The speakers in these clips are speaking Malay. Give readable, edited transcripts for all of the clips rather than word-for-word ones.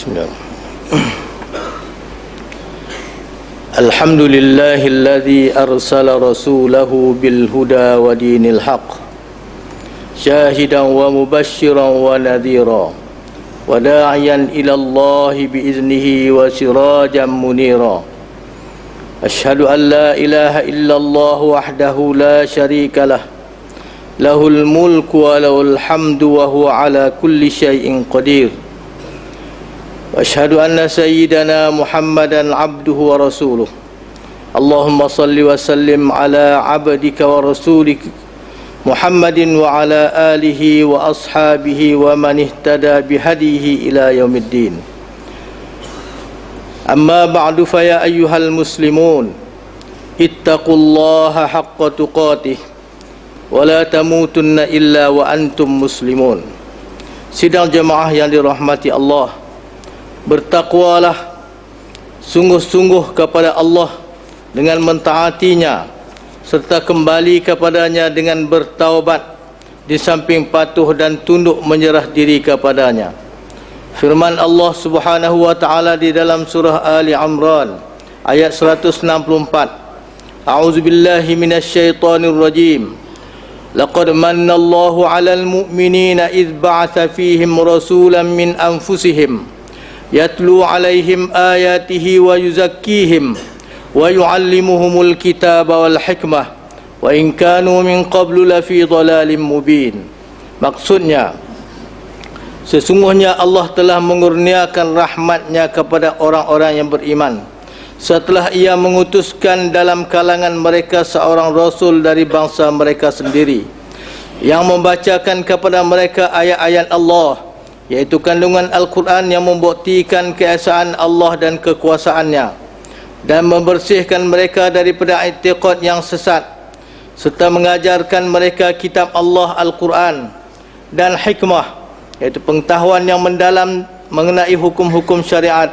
Bismillah. Alhamdulillahilladzi arsala rasulahu bil huda wa dinil haq syahidan wa mubasysyiran wa nadhira wa da'iyan ila Allah bi iznihi wa sirajan munira. Asyhadu an la ilaha illallah wahdahu la syarika lah, lahul mulku wa lahul hamdu wa huwa ala kulli syai'in qadir. Asyhadu anna sayyidana Muhammadan abduhu wa rasuluh. Allahumma salli wa sallim ala abdika wa rasulik Muhammadin wa ala alihi wa ashabihi wa man ihtada bihadihi ila yaumiddin. Amma ba'du, fa ya ayyuhal muslimun ittaqullaha haqqa tuqatih wa la tamutunna illa wa antum muslimun. Sidang jemaah yang dirahmati Allah, bertakwalah sungguh-sungguh kepada Allah dengan mentaatinya serta kembali kepadanya dengan bertaubat, di samping patuh dan tunduk menyerah diri kepadanya. Firman Allah Subhanahu wa taala di dalam surah Ali Imran ayat 164. A'udzubillahi minasyaitonir rajim. Laqad manna Allahu 'alal mu'minina idz ba'atsa fihim rasulan min anfusihim yatlu 'alaihim ayatihi wa yuzakkihim wa yu'allimuhumul kitaba wal hikmah wa in kanu min qablu lafi dhalalin mubin. Maksudnya, sesungguhnya Allah telah mengurniakan rahmatnya kepada orang-orang yang beriman setelah ia mengutuskan dalam kalangan mereka seorang rasul dari bangsa mereka sendiri yang membacakan kepada mereka ayat-ayat Allah, yaitu kandungan Al-Quran yang membuktikan keesaan Allah dan kekuasaannya, dan membersihkan mereka daripada i'tiqad yang sesat, serta mengajarkan mereka kitab Allah Al-Quran dan hikmah, yaitu pengetahuan yang mendalam mengenai hukum-hukum syariat.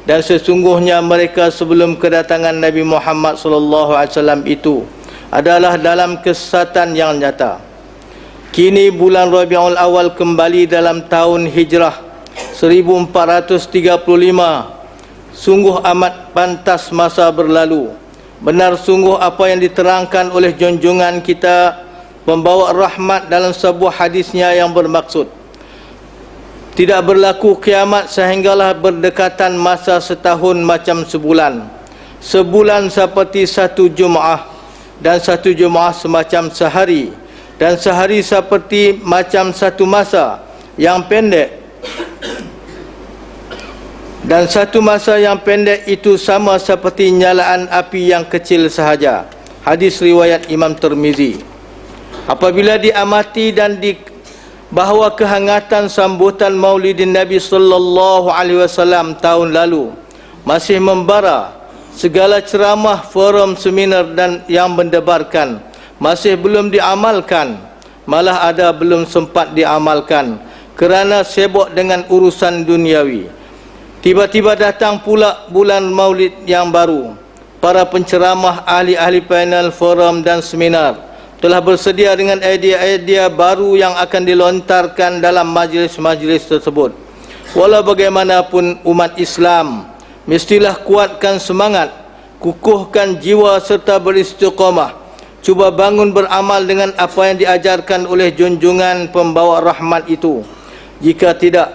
Dan sesungguhnya mereka sebelum kedatangan Nabi Muhammad SAW itu adalah dalam kesesatan yang nyata. Kini bulan Rabiul Awal kembali dalam tahun Hijrah 1435. Sungguh amat pantas masa berlalu. Benar sungguh apa yang diterangkan oleh junjungan kita pembawa rahmat dalam sebuah hadisnya yang bermaksud, tidak berlaku kiamat sehinggalah berdekatan masa setahun macam sebulan. Sebulan seperti satu Jumaah, dan satu Jumaah semacam sehari, dan sehari seperti macam satu masa yang pendek, dan satu masa yang pendek itu sama seperti nyalaan api yang kecil sahaja. Hadis riwayat Imam Tirmizi. Apabila diamati dan bahawa kehangatan sambutan Maulidin Nabi sallallahu alaihi wasallam tahun lalu masih membara, segala ceramah, forum, seminar dan yang mendebarkan masih belum diamalkan, malah ada belum sempat diamalkan kerana sibuk dengan urusan duniawi. Tiba-tiba datang pula bulan Maulid yang baru. Para penceramah, ahli-ahli panel, forum dan seminar telah bersedia dengan idea-idea baru yang akan dilontarkan dalam majlis-majlis tersebut. Walau bagaimanapun, umat Islam mestilah kuatkan semangat, kukuhkan jiwa serta beristiqamah, cuba bangun beramal dengan apa yang diajarkan oleh junjungan pembawa rahmat itu. Jika tidak,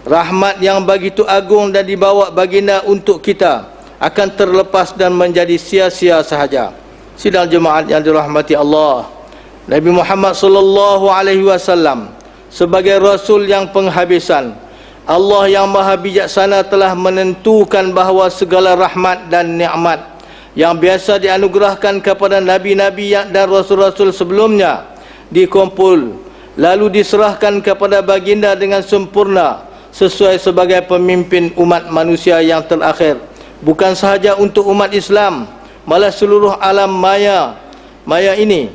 rahmat yang begitu agung dan dibawa baginda untuk kita akan terlepas dan menjadi sia-sia sahaja. Sidang jemaat yang dirahmati Allah, Nabi Muhammad sallallahu alaihi wasallam sebagai rasul yang penghabisan, Allah yang maha bijaksana telah menentukan bahawa segala rahmat dan nikmat yang biasa dianugerahkan kepada nabi-nabi dan rasul-rasul sebelumnya dikumpul lalu diserahkan kepada baginda dengan sempurna sesuai sebagai pemimpin umat manusia yang terakhir, bukan sahaja untuk umat Islam, malah seluruh alam maya ini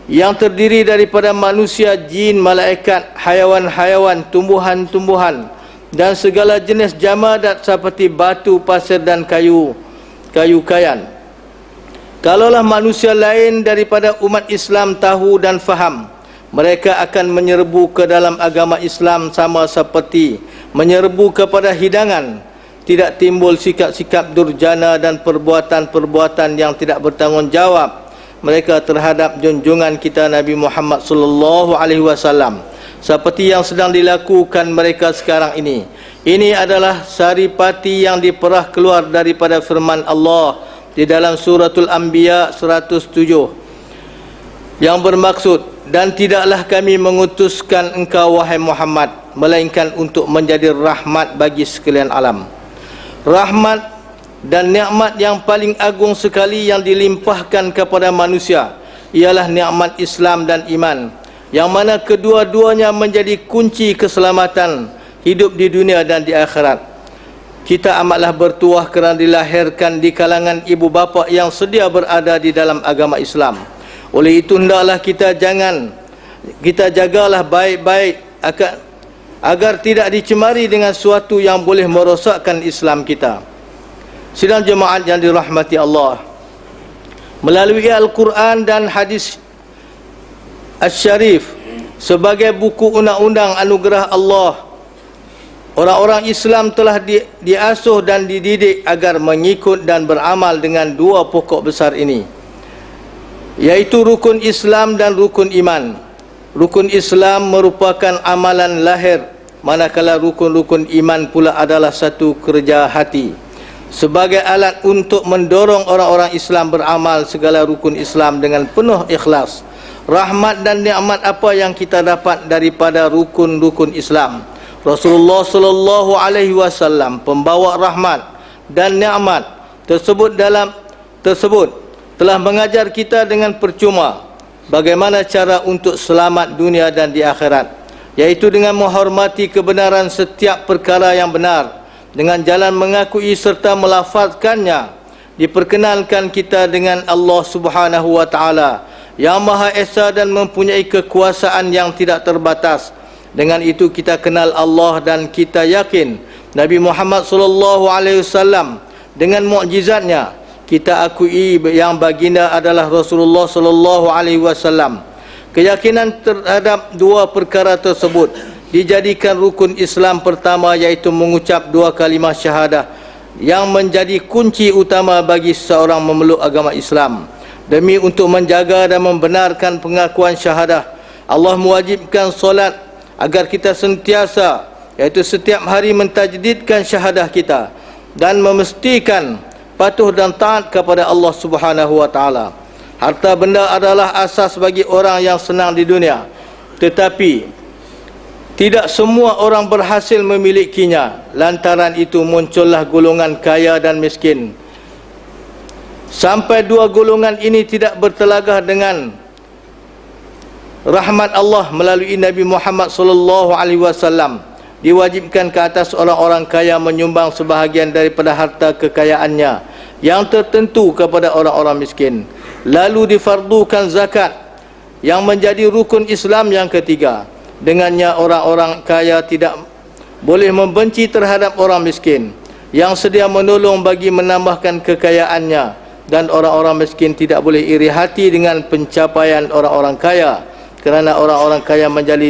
yang terdiri daripada manusia, jin, malaikat, hayawan-hayawan, tumbuhan-tumbuhan dan segala jenis jamadat seperti batu, pasir dan kayu-kayan. Kalaulah manusia lain daripada umat Islam tahu dan faham, mereka akan menyerbu ke dalam agama Islam sama seperti menyerbu kepada hidangan, tidak timbul sikap-sikap durjana dan perbuatan-perbuatan yang tidak bertanggungjawab mereka terhadap junjungan kita Nabi Muhammad sallallahu alaihi wasallam seperti yang sedang dilakukan mereka sekarang ini. Ini adalah saripati yang diperah keluar daripada firman Allah di dalam suratul Anbiya 107 yang bermaksud, dan tidaklah kami mengutuskan engkau wahai Muhammad melainkan untuk menjadi rahmat bagi sekalian alam. Rahmat dan nikmat yang paling agung sekali yang dilimpahkan kepada manusia ialah nikmat Islam dan iman, yang mana kedua-duanya menjadi kunci keselamatan hidup di dunia dan di akhirat. Kita amatlah bertuah kerana dilahirkan di kalangan ibu bapa yang sedia berada di dalam agama Islam. Oleh itu hendaklah kita jagalah baik-baik agar tidak dicemari dengan sesuatu yang boleh merosakkan Islam kita. Sidang jemaat yang dirahmati Allah, melalui Al-Quran dan hadis Asy-Syarif sebagai buku undang-undang anugerah Allah, orang-orang Islam telah diasuh dan dididik agar mengikut dan beramal dengan dua pokok besar ini, yaitu rukun Islam dan rukun iman. Rukun Islam merupakan amalan lahir, manakala rukun-rukun iman pula adalah satu kerja hati sebagai alat untuk mendorong orang-orang Islam beramal segala rukun Islam dengan penuh ikhlas. Rahmat dan nikmat apa yang kita dapat daripada rukun-rukun Islam? Rasulullah sallallahu alaihi wasallam, pembawa rahmat dan nikmat tersebut telah mengajar kita dengan percuma bagaimana cara untuk selamat dunia dan di akhirat, yaitu dengan menghormati kebenaran setiap perkara yang benar, dengan jalan mengakui serta melafazkannya. Diperkenalkan kita dengan Allah Subhanahu wa taala yang Maha Esa dan mempunyai kekuasaan yang tidak terbatas. Dengan itu kita kenal Allah dan kita yakin Nabi Muhammad sallallahu alaihi wasallam dengan mukjizatnya. Kita akui yang baginda adalah Rasulullah sallallahu alaihi wasallam. Keyakinan terhadap dua perkara tersebut dijadikan rukun Islam pertama, yaitu mengucap dua kalimah syahadah yang menjadi kunci utama bagi seseorang memeluk agama Islam. Demi untuk menjaga dan membenarkan pengakuan syahadah, Allah mewajibkan solat agar kita sentiasa, yaitu setiap hari mentajdidkan syahadah kita dan memastikan patuh dan taat kepada Allah Subhanahu wa taala. Harta benda adalah asas bagi orang yang senang di dunia, tetapi tidak semua orang berhasil memilikinya. Lantaran itu muncullah golongan kaya dan miskin. Sampai dua golongan ini tidak bertelagah dengan rahmat Allah melalui Nabi Muhammad sallallahu alaihi wasallam. Diwajibkan ke atas orang-orang kaya menyumbang sebahagian daripada harta kekayaannya yang tertentu kepada orang-orang miskin. Lalu difardukan zakat yang menjadi rukun Islam yang ketiga. Dengannya orang-orang kaya tidak boleh membenci terhadap orang miskin yang sedia menolong bagi menambahkan kekayaannya, dan orang-orang miskin tidak boleh iri hati dengan pencapaian orang-orang kaya, kerana orang-orang kaya menjadi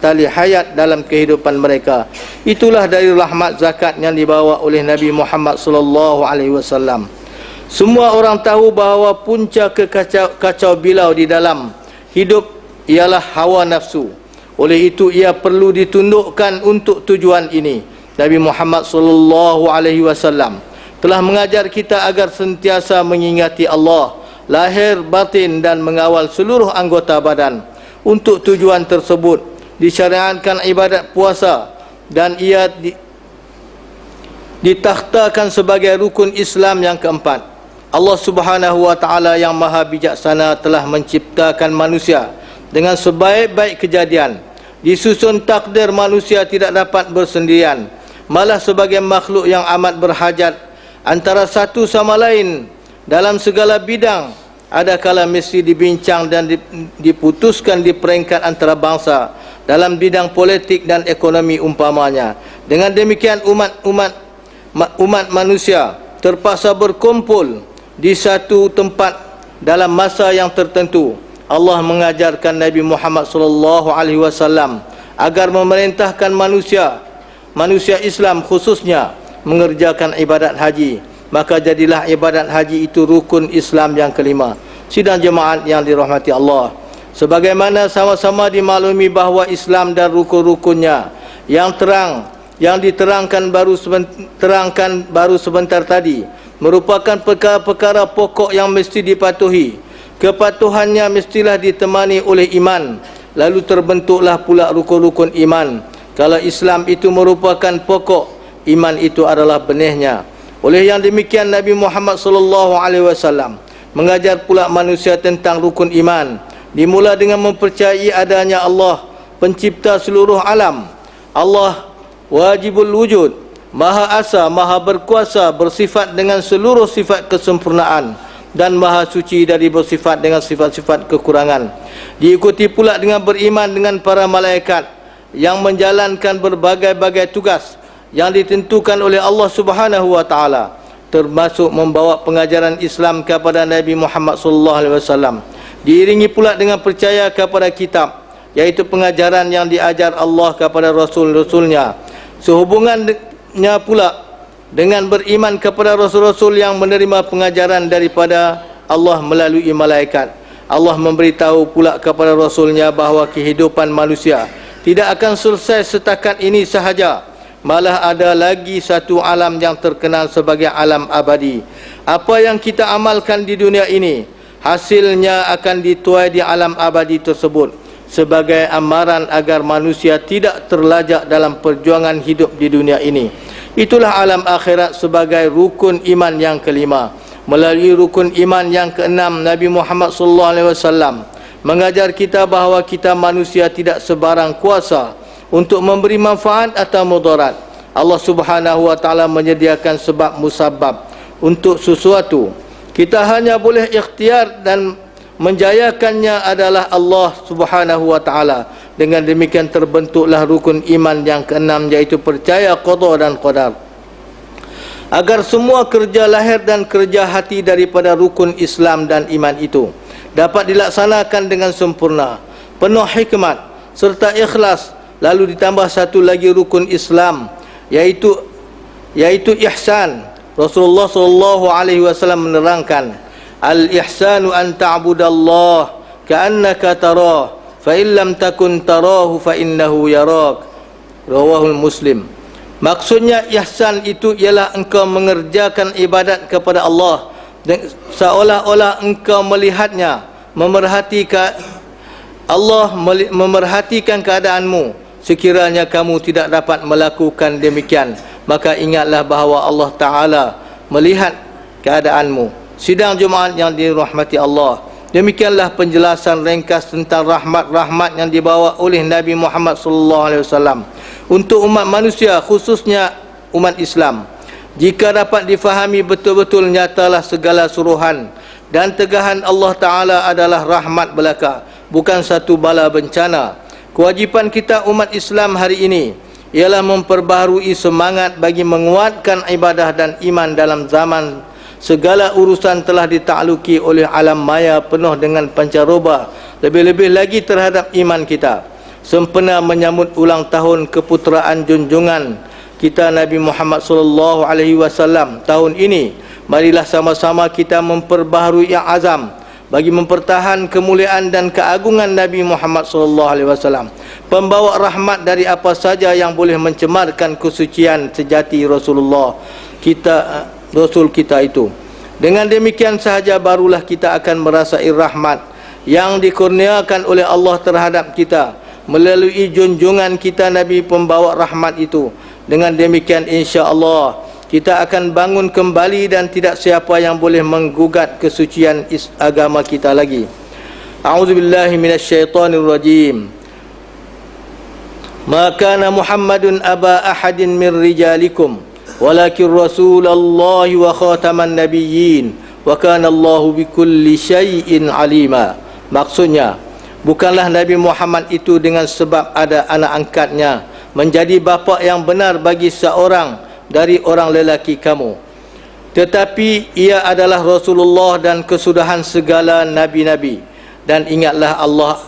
tali hayat dalam kehidupan mereka. Itulah dari rahmat zakat yang dibawa oleh Nabi Muhammad sallallahu alaihi wasallam. Semua orang tahu bahawa punca kacau bilau di dalam hidup ialah hawa nafsu. Oleh itu ia perlu ditundukkan untuk tujuan ini. Nabi Muhammad sallallahu alaihi wasallam telah mengajar kita agar sentiasa mengingati Allah lahir batin dan mengawal seluruh anggota badan. Untuk tujuan tersebut disyariatkan ibadat puasa, dan ia ditakhtakan sebagai rukun Islam yang keempat. Allah Subhanahu wa taala yang maha bijaksana telah menciptakan manusia dengan sebaik-baik kejadian. Disusun takdir manusia tidak dapat bersendirian, malah sebagai makhluk yang amat berhajat antara satu sama lain dalam segala bidang. Ada kala mesti dibincang dan diputuskan di peringkat antara bangsa dalam bidang politik dan ekonomi umpamanya. Dengan demikian umat manusia terpaksa berkumpul di satu tempat dalam masa yang tertentu. Allah mengajarkan Nabi Muhammad sallallahu alaihi wasallam agar memerintahkan manusia manusia Islam khususnya mengerjakan ibadat haji, maka jadilah ibadat haji itu rukun Islam yang kelima. Sidang jemaat yang dirahmati Allah, sebagaimana sama-sama dimaklumi bahawa Islam dan rukun-rukunnya yang diterangkan baru sebentar tadi merupakan perkara-perkara pokok yang mesti dipatuhi. Kepatuhannya mestilah ditemani oleh iman, lalu terbentuklah pula rukun-rukun iman. Kalau Islam itu merupakan pokok, iman itu adalah benihnya. Oleh yang demikian, Nabi Muhammad SAW mengajar pula manusia tentang rukun iman. Dimula dengan mempercayai adanya Allah, pencipta seluruh alam. Allah wajibul wujud, Maha Asa, Maha Berkuasa, bersifat dengan seluruh sifat kesempurnaan, dan Maha Suci dari bersifat dengan sifat-sifat kekurangan. Diikuti pula dengan beriman dengan para malaikat yang menjalankan berbagai-bagai tugas yang ditentukan oleh Allah Subhanahu wa taala, termasuk membawa pengajaran Islam kepada Nabi Muhammad SAW. Diiringi pula dengan percaya kepada kitab, yaitu pengajaran yang diajar Allah kepada Rasul-Rasulnya. Sehubungannya pula dengan beriman kepada Rasul-Rasul yang menerima pengajaran daripada Allah melalui malaikat. Allah memberitahu pula kepada Rasulnya bahawa kehidupan manusia tidak akan selesai setakat ini sahaja, malah ada lagi satu alam yang terkenal sebagai alam abadi. Apa yang kita amalkan di dunia ini, hasilnya akan dituai di alam abadi tersebut, sebagai amaran agar manusia tidak terlajak dalam perjuangan hidup di dunia ini. Itulah alam akhirat sebagai rukun iman yang kelima. Melalui rukun iman yang keenam, Nabi Muhammad SAW mengajar kita bahawa kita manusia tidak sebarang kuasa untuk memberi manfaat atau mudarat. Allah Subhanahu wa taala menyediakan sebab musabab untuk sesuatu. Kita hanya boleh ikhtiar, dan menjayakannya adalah Allah Subhanahu wa taala. Dengan demikian terbentuklah rukun iman yang keenam, yaitu percaya qada dan qadar. Agar semua kerja lahir dan kerja hati daripada rukun Islam dan iman itu dapat dilaksanakan dengan sempurna, penuh hikmat serta ikhlas. Lalu ditambah satu lagi rukun Islam, yaitu ihsan. Rasulullah SAW menerangkan, al-ihsanu an ta'budallah ka'annaka tarah, fa in lam takun tarahu fa innahu yarak. Rawahul Muslim. Maksudnya ihsan itu ialah engkau mengerjakan ibadat kepada Allah seolah-olah engkau melihatnya, memerhatikan keadaanmu. Sekiranya kamu tidak dapat melakukan demikian, maka ingatlah bahawa Allah Ta'ala melihat keadaanmu. Sidang Jumaat yang dirahmati Allah, demikianlah penjelasan ringkas tentang rahmat-rahmat yang dibawa oleh Nabi Muhammad SAW untuk umat manusia, khususnya umat Islam. Jika dapat difahami betul-betul, nyatalah segala suruhan dan tegahan Allah Ta'ala adalah rahmat belaka, bukan satu bala bencana. Kewajipan kita umat Islam hari ini ialah memperbaharui semangat bagi menguatkan ibadah dan iman dalam zaman segala urusan telah ditakluki oleh alam maya penuh dengan pancaroba, lebih-lebih lagi terhadap iman kita. Sempena menyambut ulang tahun keputeraan junjungan kita Nabi Muhammad SAW tahun ini, marilah sama-sama kita memperbaharui azam bagi mempertahan kemuliaan dan keagungan Nabi Muhammad SAW, pembawa rahmat dari apa saja yang boleh mencemarkan kesucian sejati Rasulullah kita, Rasul kita itu. Dengan demikian sahaja barulah kita akan merasai rahmat yang dikurniakan oleh Allah terhadap kita melalui junjungan kita Nabi pembawa rahmat itu. Dengan demikian insya-Allah kita akan bangun kembali dan tidak siapa yang boleh menggugat kesucian agama kita lagi. A'udzubillahi minasyaitonirrajim. Ma kana Muhammadun aba ahadin min rijalikum walakin Rasulullah wa khataman nabiyyin wa kana Allahu bikulli syai'in alima. Maksudnya, bukanlah Nabi Muhammad itu dengan sebab ada anak angkatnya menjadi bapa yang benar bagi seorang dari orang lelaki kamu, tetapi ia adalah Rasulullah dan kesudahan segala nabi-nabi. Dan ingatlah Allah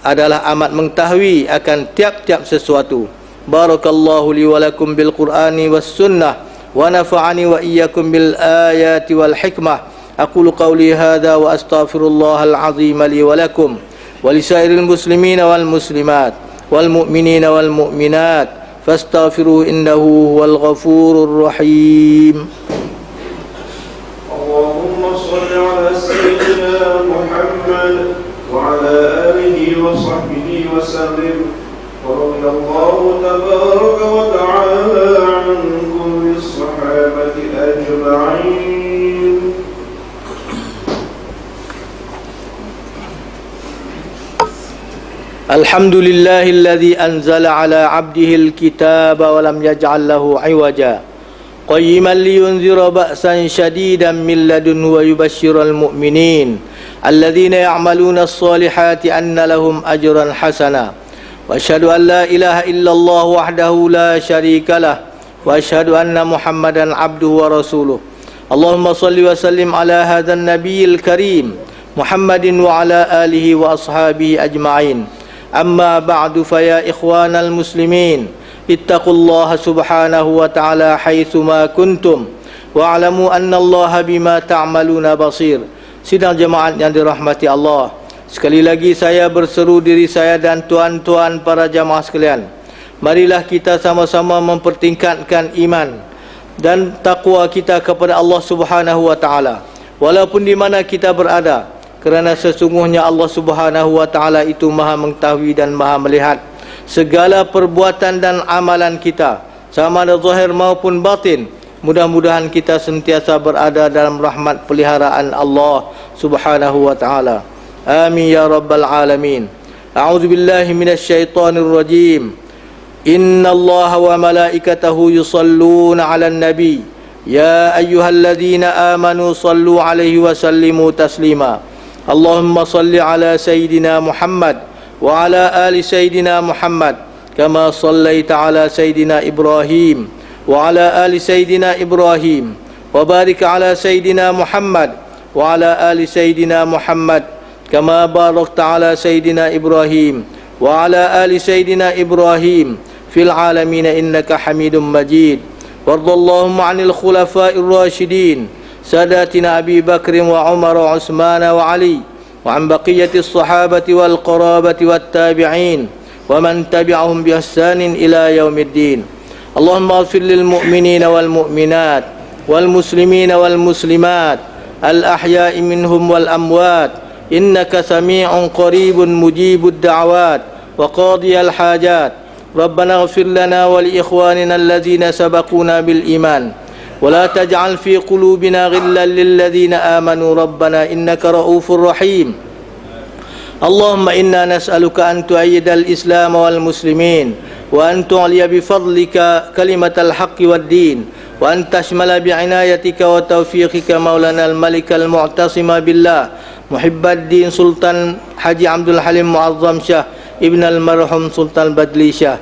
adalah amat mengetahui akan tiap-tiap sesuatu. Barakallahu li wa lakum bil Qur'ani was sunnah wa nafa'ani wa iyyakum bil ayati wal hikmah. Aqulu qawli hadha wa astaghfirullahal azim li wa lakum wa lisairil muslimina wal muslimat wal mu'minina wal mu'minat fastaghfiruhu innahu huwal ghafurur rahim. Allahumma shalli ala sayyidina Muhammad wa ala alihi wa sahbihi wa sallim. ورضي الله تبارك وتعالى عن كل الصحابة أجمعين. الحمد لله الذي أنزل على عبده الكتاب ولم يجعل له عوجا قيما لينذر بأسا شديدا من لدنه ويبشر المؤمنين الذين يعملون الصالحات أن لهم أجرا حسنا وأشهد أن لا إله إلا الله وحده لا شريك له وأشهد أن محمدا عبده ورسوله. اللهم صل وسلم على هذا النبي الكريم محمد وعلى آله وأصحابه أجمعين. أما بعد فيا إخوان المسلمين اتقوا الله سبحانه وتعالى حيثما كنتم واعلموا أن الله بما تعملون بصير. Sidang jemaat yang dirahmati Allah, sekali lagi saya berseru diri saya dan tuan-tuan para jamaah sekalian, marilah kita sama-sama mempertingkatkan iman dan takwa kita kepada Allah Subhanahu wa taala walaupun di mana kita berada, kerana sesungguhnya Allah Subhanahu wa taala itu Maha mengetahui dan Maha melihat segala perbuatan dan amalan kita, sama ada zahir maupun batin. Mudah-mudahan kita sentiasa berada dalam rahmat peliharaan Allah Subhanahu wa taala. Amin ya rabbal alamin. A'udzu billahi minasy syaithanir rajim. Innallaha wa malaikatahu yusholluna 'alan nabi. Ya ayyuhalladzina amanu shallu 'alaihi wa sallimu taslima. Allahumma shalli 'ala sayyidina Muhammad wa 'ala ali sayyidina Muhammad kama shallaita 'ala sayyidina Ibrahim wa 'ala ali sayyidina Ibrahim wa barik 'ala sayyidina Muhammad wa 'ala ali sayyidina Muhammad kama barakta 'ala sayyidina Ibrahim wa 'ala ali sayyidina Ibrahim fil 'alamin innaka Hamidum Majid. Wardallahumma 'anil khulafa'ir rasyidin sadatina Abi Bakr wa Umar wa Utsman wa Ali wa 'an baqiyatis sahabati wal qarabati wat tabi'in wa man tabi'ahum bi ihsanin ila yaumiddin. Allahumma ighfir lil mu'minina wal mu'minat wal muslimina wal muslimat al ahya'i minhum wal amwat innaka sami'un qaribun mujibud da'awat wa qadiyal hajat. Rabbana ighfir lana wa li ikhwanina alladhina sabaquna bil iman wa la taj'al fi qulubina ghillan lil ladzina amanu rabbana innaka ra'ufur rahim. Allahumma inna nas'aluka an tu'ayyidal islam wal muslimin wa an tu'liya bi fadlika kalimatal haqqi wad din wa an tashmala bi inayatika wa tawfiqika maulana al malik al mu'tasima billah muhibbad din Sultan Haji Abdul Halim Muazzam Shah ibn al marhum Sultan Badli Shah.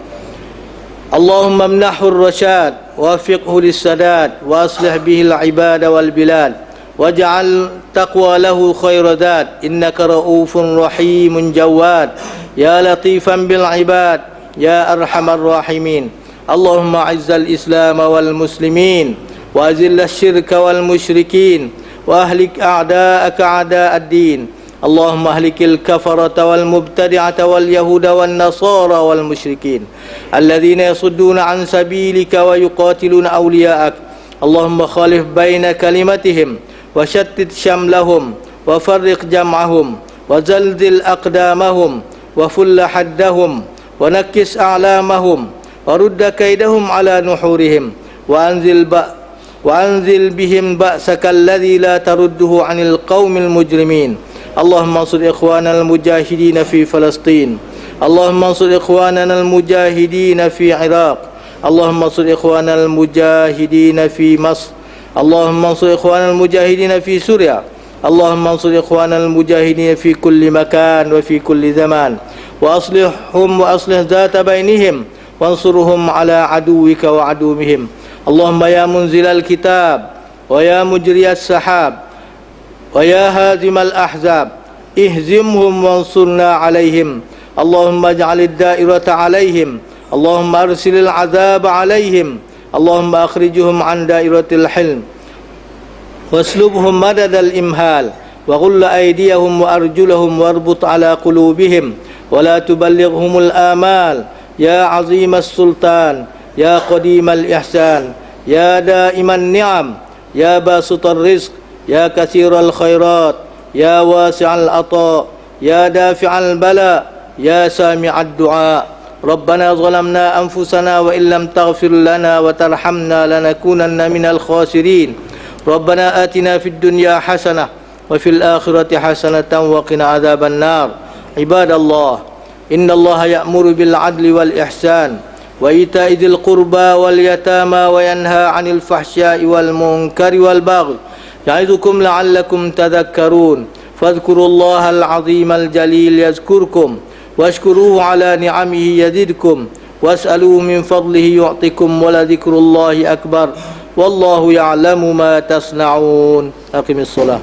Allahumma amnahhu ar-rasyad wa wafiqhu lis-sadad wa aslih bihi al-ibada wal bilad waj'al taqwa lahu khayra dad innaka ra'ufun rahimun jawad ya latifan bil ibad ya arhamar rahimin. Allahumma a'izzal islam wal muslimin wa azil asy-syirka wal musyrikin wa ahlik a'da'aka a'da'ad din. Allahumma ahlikil kafarata wal mubtadi'ata wal yahuda wan nasara wal musyrikin alladhina yasudduna an sabilika wa yuqatiluna awliya'ak. Allahumma khalif baina kalimatihim wa shattit syamlahum wa farriq jam'ahum wa zalzil aqdamahum wa full haddahum wa nakkis a'lamahum wa rudda kaidahum ala nuhurihim wa anzil bihim ba'saka alladhi la tarudduhu 'anil qaumil mujrimin. Allahumma ansur ikhwanal mujahidin fi Palestin. Allahumma ansur ikhwanal mujahidin fi Iraq. Allahumma ansur ikhwanal mujahidin fi Masr. Allahumma ansur ikhwanal mujahidin fi Suriah. Allahumma ansur ikhwanal mujahidin fi kulli makan wa fi kulli zaman wa aslihhum wa aslih dhata bainihim wansurhum ala aduwika wa aduwwihim. Allahumma ya munzilal kitab wa ya mujriyas sahab wa ya hazimal ahzab ihzimhum wansurna alaihim. Allahumma ij'alid da'irata alaihim اللهم أرسل العذاب عليهم اللهم أخرجهم عن دائرة الحلم واسلبهم مدد الإمهال وغل أيديهم وأرجلهم واربط على قلوبهم ولا تبلغهم الآمال يا عظيم السلطان يا قديم الإحسان يا دائم النعم يا باسط الرزق يا كثير الخيرات يا واسع العطاء يا دافع البلاء يا سامع الدعاء ربنا ظلمنا أنفسنا وإن لم تغفر لنا وترحمنا لنكونن من الخاسرين ربنا آتنا في الدنيا حسنة وفي الآخرة حسنة وقنا عذاب النار عباد الله إن الله يأمر بالعدل والإحسان وإيتاء ذي القربى واليتامى وينهى عن الفحشاء والمنكر والبغي يعظكم لعلكم تذكرون فاذكروا الله العظيم الجليل يذكركم واشكروه على نعمه يزدكم واسألوه من فضله يعطكم ولذكر الله أكبر والله يعلم ما تصنعون أقم الصلاة